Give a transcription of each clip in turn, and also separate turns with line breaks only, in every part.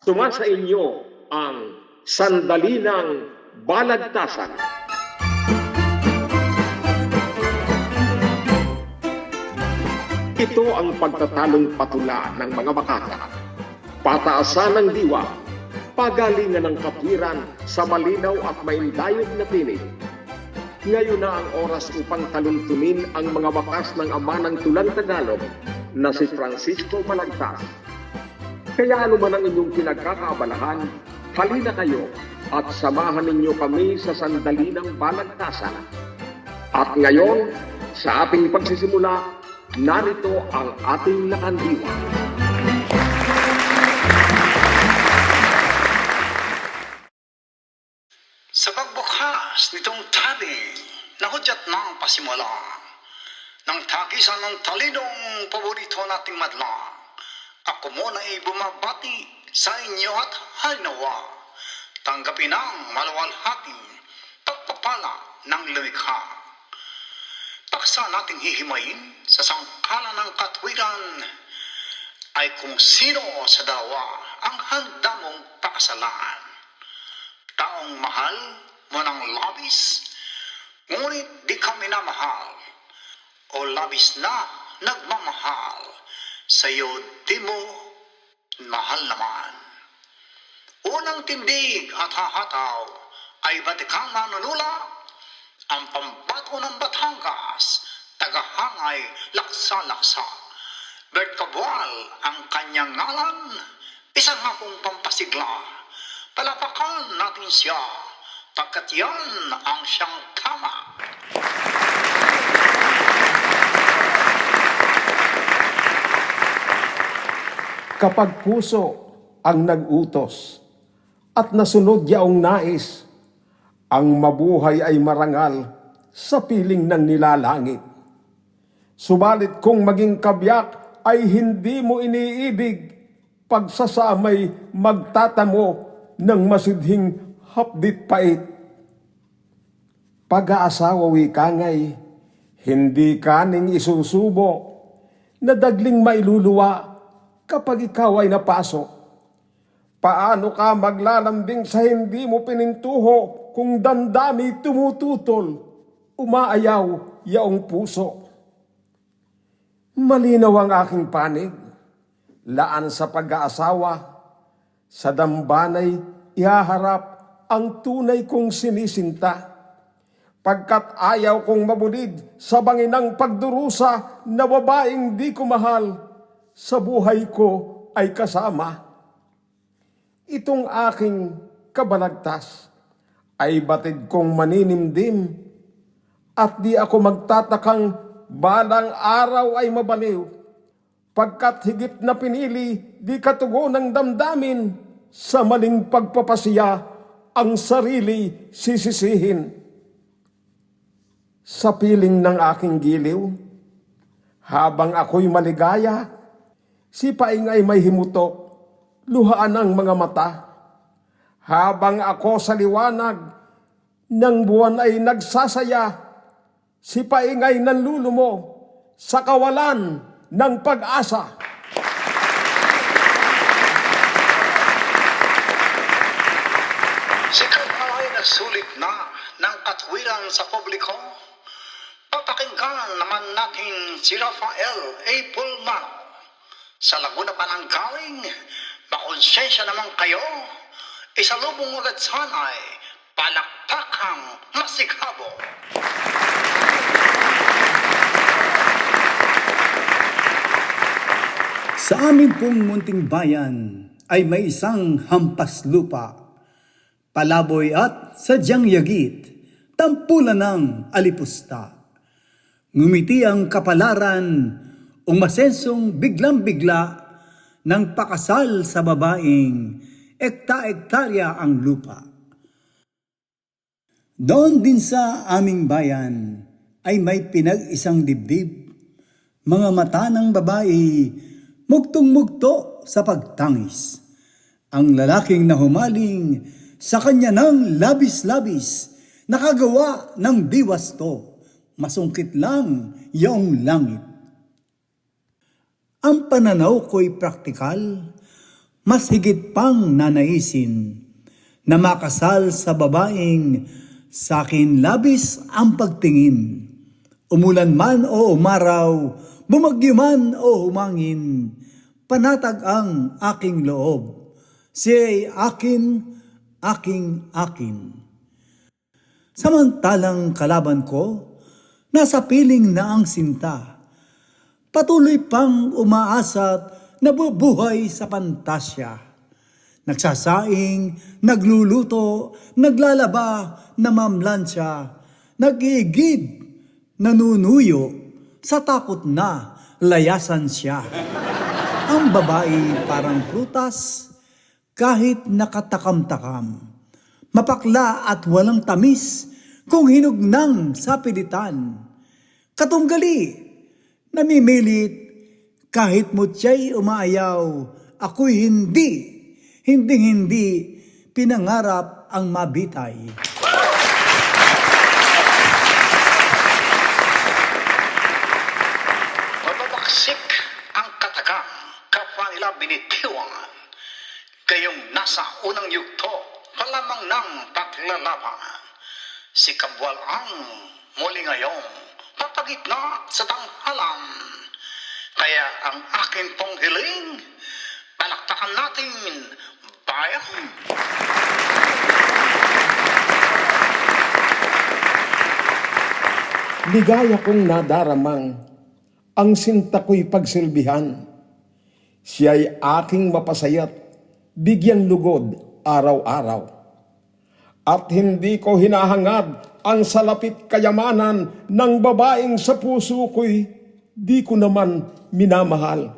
Sumasa inyo ang Sandali ng Balagtasan. Ito ang pagtatalong patula ng mga makata, pataasan ng diwa, pagalingan ng katwiran sa malinaw at maindayog na tinig. Ngayon na ang oras upang taluntunin ang mga wakas ng ama ng tulang Tagalog na si Francisco Balagtas. Kaya ano man ang inyong pinagkakaabalahan, halina kayo at samahan ninyo kami sa Sandali ng Balagtasan. At ngayon, sa ating pagsisimula, narito ang ating lakandiwa.
Sa pagbukas nitong tabing, nahudyat ng pasimula, ng tagisan ng talinong paborito nating madla, ako muna ay bumabati sa inyo at halinawa, tanggapin ang maluwalhating pagpapala ng lumikha. Paksa nating hihimayin sa sangkalan ng katwiran ay kung sino sa dawa ang handa mong pakasalan. Taong mahal mo ng labis, ngunit di ka minamahal, o labis na nagmamahal, sa'yo di mo mahal naman. Unang tindig at hahataw ay batikang manunula, ang pambato ng Batangas, tagahangay laksa-laksa. Bert Cabral ang kanyang ngalan, isang hapong pampasigla. Palapakan natin siya, pagkat yan ang siyang tama.
Kapag puso ang nag-utos at nasunod yaong nais, ang mabuhay ay marangal sa piling ng nilalangit. Subalit kung maging kabyak ay hindi mo iniibig, pagsasamay magtatamo ng masidhing hapdit pait. Pag-aasawa wikangay, hindi kaning isusubo, na dagling mailuluwa kapag ikaw ay napasok. Paano ka maglalambing sa hindi mo pinintuho kung damdami tumututol, umaayaw yaong puso? Malinaw ang aking panig, laan sa pag-aasawa, sa dambanay ihaharap ang tunay kong sinisinta, pagkat ayaw kong mabulid sa banginang pagdurusa na babaeng di ko mahal, sa buhay ko ay kasama. Itong aking kabalagtas ay batid kong maninimdim, at di ako magtatakang balang araw ay mabaliw, pagkat higit na pinili di katugon ng damdamin, sa maling pagpapasiya ang sarili sisisihin. Sa piling ng aking giliw, habang ako'y maligaya, si Paing ay may himutok, luhaan ang mga mata. Habang ako sa liwanag ng buwan ay nagsasaya, si Paing ay nanlulumo sa kawalan ng pag-asa.
Sikat ay nagsulit na ng katwiran sa publiko. Papakinggan naman natin si Rafael A. Pulmano. Sa Laguna pa ng galing, makonsensya naman kayo. Isalubong agad sana'y palakpakang masikabo.
Sa amin pong munting bayan ay may isang hampas lupa, palaboy at sadyang yagit, tampulan ng alipusta. Ngumiti ang kapalaran, umasensong biglang-bigla ng pakasal sa babaeng ekta-ektarya ang lupa. Doon din sa aming bayan ay may pinag-isang dibdib, mga mata ng babae mugtong-mugto sa pagtangis. Ang lalaking nahumaling sa kanya ng labis-labis, nakagawa ng diwas to, masungkit lang yung langit. Ang pananaw ko'y praktikal, mas higit pang nanaisin na makasal sa babaeng sa akin labis ang pagtingin. Umulan man o umaraw, bumagyo man o humangin, panatag ang aking loob. Siya'y aking. Samantalang kalaban ko, nasa piling na ang sinta. Patuloy pang umaasa't nabubuhay sa pantasya. Nagsasaing, nagluluto, naglalaba, namamlansya, nag-iigib, nanunuyo, sa takot na layasan siya. Ang babae parang prutas, kahit nakatakam-takam. Mapakla at walang tamis kung hinugnang sa pilitan. Katunggali, namimilit, kahit mutya'y umaayaw, ako'y hindi pinangarap ang mabitay.
Mababaksik ang katagang kapwa nila binitiwan. Kayong nasa unang yugto palamang ng paglalaban. Si Kabwal ang muli ngayong papagitna sa tanghalan. Kaya ang akin pong hiling, palakpakan natin, bayan.
Ligaya kong nadaramang ang sinta ko'y pagsilbihan. Siya'y aking mapasayat, bigyang lugod araw-araw. At hindi ko hinahangad ang salapit kayamanan ng babaeng sa puso ko'y di ko naman minamahal.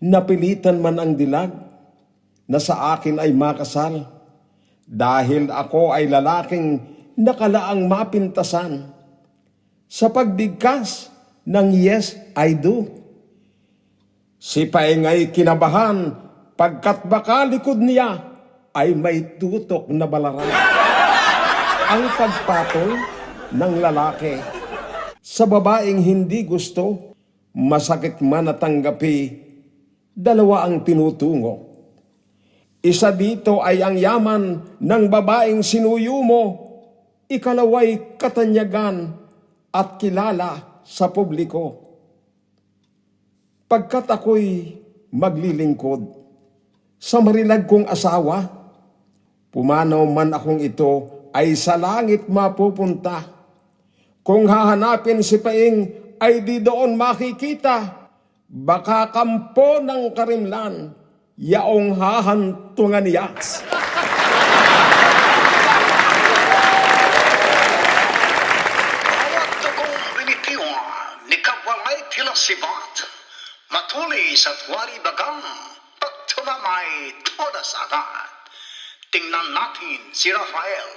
Napilitan man ang dilag na sa akin ay makasal dahil ako ay lalaking nakalaang mapintasan sa pagbigkas ng yes, I do. Si Paengay kinabahan pagkat baka likod niya ay may tutok na balaran. Ang pagpatol ng lalaki sa babaeng hindi gusto, masakit man natanggapi, dalawa ang tinutungo. Isa dito ay ang yaman ng babaeng sinuyo mo, ikalaway katanyagan at kilala sa publiko. Pagkat ako'y maglilingkod sa marilag kong asawa, pumanaw man akong ito ay sa langit mapupunta. Kung hahanapin si Paing ay di doon makikita, baka kampo ng karimlan, yaong hahantungan niya.
Bawat tugong binitiwan ni Kabwalay Tilasibat, matuli sa tuwari bagang pagtumamay todas agad. Tingnan natin si Rafael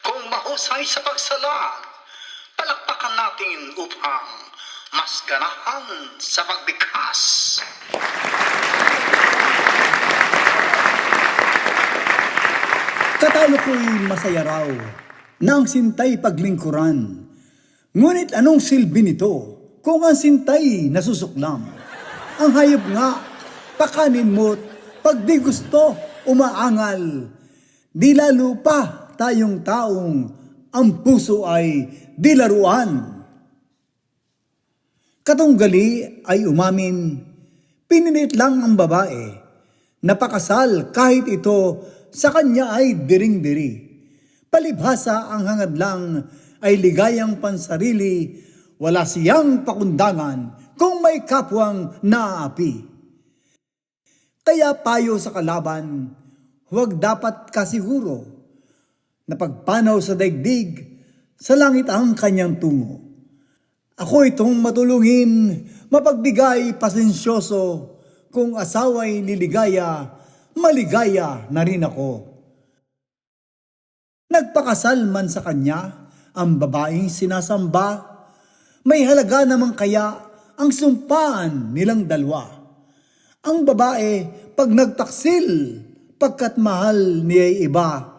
kung mahusay sa pagsalag. Palakpakan natin upang mas ganahan sa pagbigkas.
Katalo ko'y masaya raw na ang sintay paglingkuran. Ngunit anong silbi nito kung ang sintay nasusuklam? Ang hayop nga, pakanin mo't pag di gusto umaangal. Di lalo pa tayong taong ang puso ay di laruan. Katunggali ay umamin, pinilit lang ang babae, napakasal kahit ito sa kanya ay diring-diri. Palibhasa ang hangad lang ay ligayang pansarili, wala siyang pakundangan kung may kapwang naaapi. Kaya payo sa kalaban, huwag dapat kasiguro na pagpanaw sa daigdig, sa langit ang kanyang tungo. Ako itong matulungin, mapagbigay, pasensyoso, kung asawa'y liligaya, maligaya na rin ako. Nagpakasal man sa kanya ang babaeng sinasamba, may halaga naman kaya ang sumpaan nilang dalawa. Ang babae pag nagtaksil, pagkat mahal niya'y iba,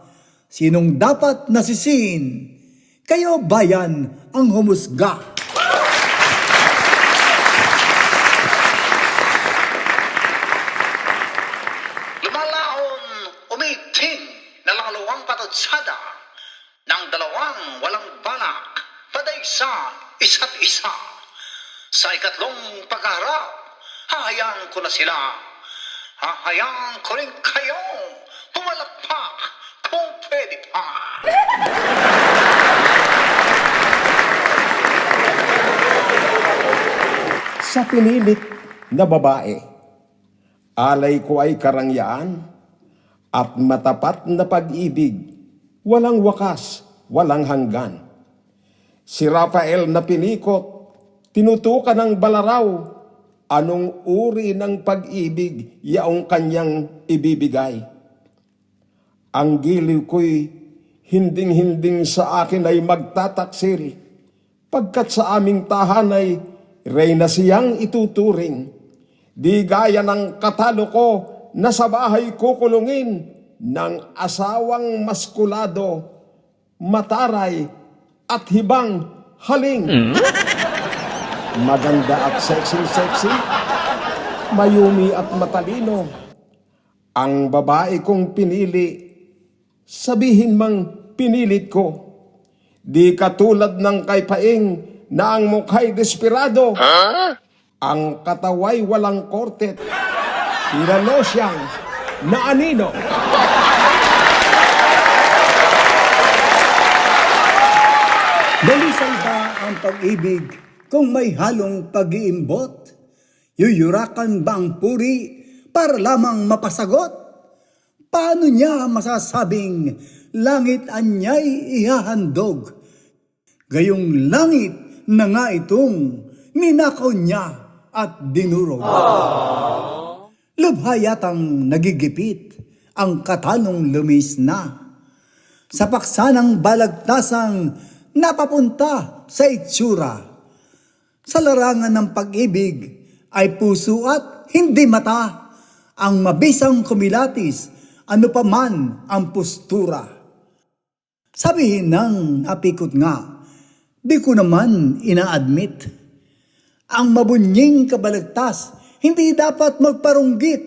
sinong dapat nasisiin? Kayo bayan ang humusga.
Sa ikatlong pagharap, hahayaan ko na sila. Hahayaan ko rin kayo pumalakpak kung pwede pa.
Sa pinilit na babae, alay ko ay karangyaan at matapat na pag-ibig, walang wakas, walang hanggan. Si Rafael na pinikot, tinutukan ng balaraw, anong uri ng pag-ibig yaong kanyang ibibigay. Ang giliw ko'y hinding-hinding sa akin ay magtataksil, pagkat sa aming tahanay, reyna siyang ituturing. Di gaya ng katalo ko na sa bahay kukulungin ng asawang maskulado, mataray at hibang haling. Maganda at sexy, mayumi at matalino. Ang babae kong pinili, sabihin mang pinilit ko. Di katulad ng kay Paing na ang mukha'y desperado. Ang kataway walang kortet, kilalo siyang na anino.
Dalisan ba ang pag-ibig kung may halong pag-iimbot? Yuyurakan ba ang puri para lamang mapasagot? Paano niya masasabing langit anya'y ihahandog? Gayong langit na nga itong ninakaw niya at dinurog. Lubhayatang nagigipit ang katanong lumis na. Sa paksa ng balagtasang napapunta sa itsura. Sa larangan ng pag-ibig ay puso at hindi mata ang mabisang kumilatis ano pa man ang postura. Sabihin ng napikot nga, di ko naman ina-admit. Ang mabunying kabalagtas hindi dapat magparunggit.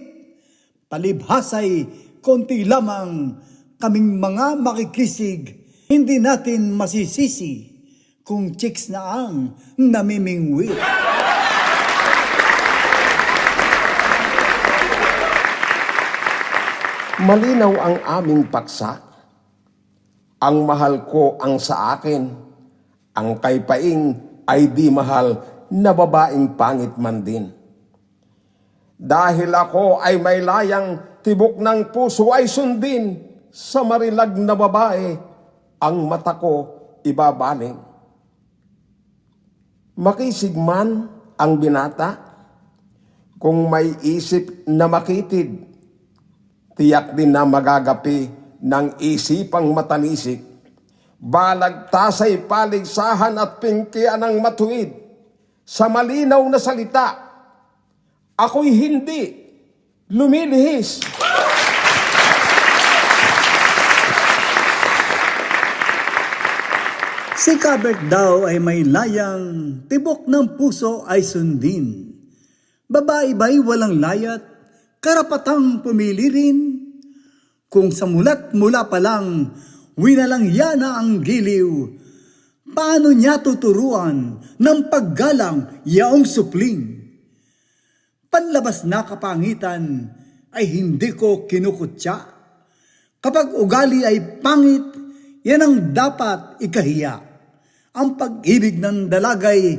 Palibhasay konti lamang kaming mga makikisig, hindi natin masisisi kung chicks na ang namimingwit.
Malinaw ang aming paksa. Ang mahal ko ang sa akin. Ang kay Paing ay di mahal na babaeng pangit man din. Dahil ako ay may layang tibok ng puso ay sundin, sa marilag na babae ang mata ko ibabaling. Makisig man ang binata, kung may isip na makitid, tiyak din na magagapi ng isipang matanisik. Balagtasay paligsahan at pingkian ng matuwid. Sa malinaw na salita, ako'y hindi lumilihis.
Si Kabert daw ay may layang tibok ng puso ay sundin. Babae ba'y walang layat, karapatang pumili rin? Kung sa mulat mula pa lang, winalang yana ang giliw, paano niya tuturuan ng paggalang yaong supling? Panlabas na kapangitan ay hindi ko kinukutya. Kapag ugali ay pangit, yan ang dapat ikahiya. Ang pag-ibig ng dalagay,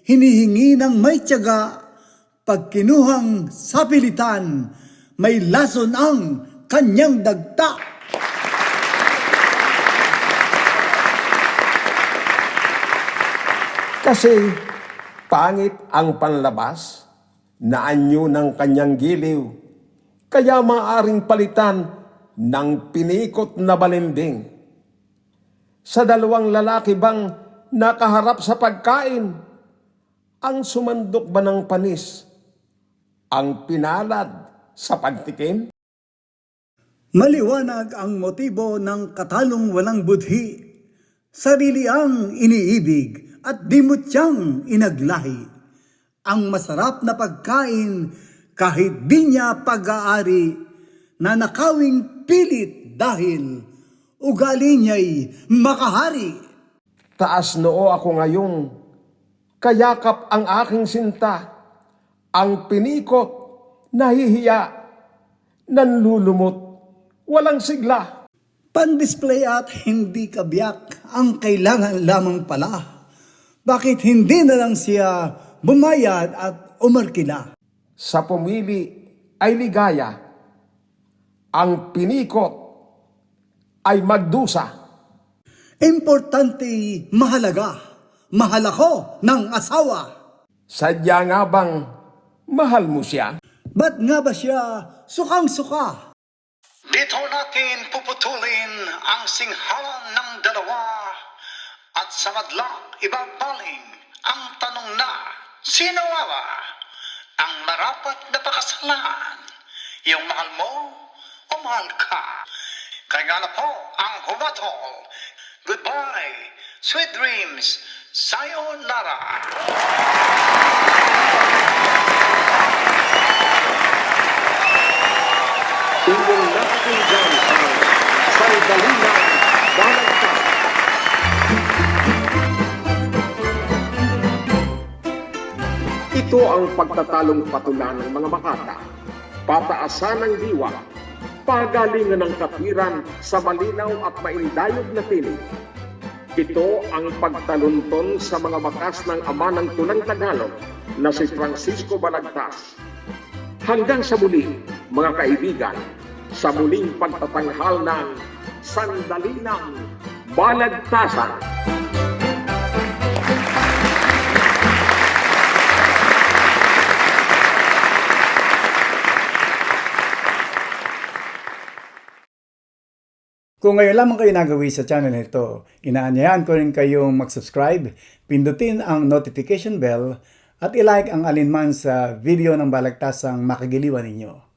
hinihingi ng may tiyaga, pag kinuhang sapilitan, may lason ang kanyang dagta.
Kasi pangit ang panlabas na anyo ng kanyang giliw, kaya maaring palitan ng pinikot na balinding. Sa dalawang lalaki bang nakaharap sa pagkain, ang sumandok ba ng panis, ang pinalad sa pagtikim?
Maliwanag ang motibo ng katalong walang budhi, sarili ang iniibig at dimot siyang inaglahi. Ang masarap na pagkain kahit di niya pag-aari, na nakawing pilit dahil ugali niya'y makahari.
Taas noo ako ngayong Kayakap ang aking sinta, ang pinikot, nahihiya, nanlulumot, walang sigla.
Pan-display at hindi kabiyak ang kailangan lamang pala. Bakit hindi na lang siya bumayad at umarkila?
Sa pumili ay ligaya, ang pinikot ay magdusa.
Importante, mahalaga. Mahal ako ng asawa.
Sadya nga bang mahal mo siya?
Ba't nga ba siya sukang-suka?
Dito natin puputulin ang singhalan ng dalawa at sa madla ibabaling ang tanong na sino nga ba ang marapat na pakasalan? Yung mahal mo o mahal ka? Kaya nga na po ang humatol. Goodbye, sweet dreams, sayonara.
Inyong napakinggan ang Sandali ng Balagtas. Ito ang pagtatalong patula ng mga makata, pataasan ng diwa, pagalingan ng katwiran sa malinaw at maindayog na tinig. Ito ang pagtalunton sa mga bakas ng ama ng tunang Tagalog na si Francisco Balagtas. Hanggang sa muli, mga kaibigan, sa muling pagtatanghal ng Sandali ng Balagtasan.
Kung ngayon lamang kayo nagawi sa channel nito, inaanyayahan ko rin kayong mag-subscribe, pindutin ang notification bell, at ilike ang alinman sa video ng Balagtasang makagiliwan ninyo.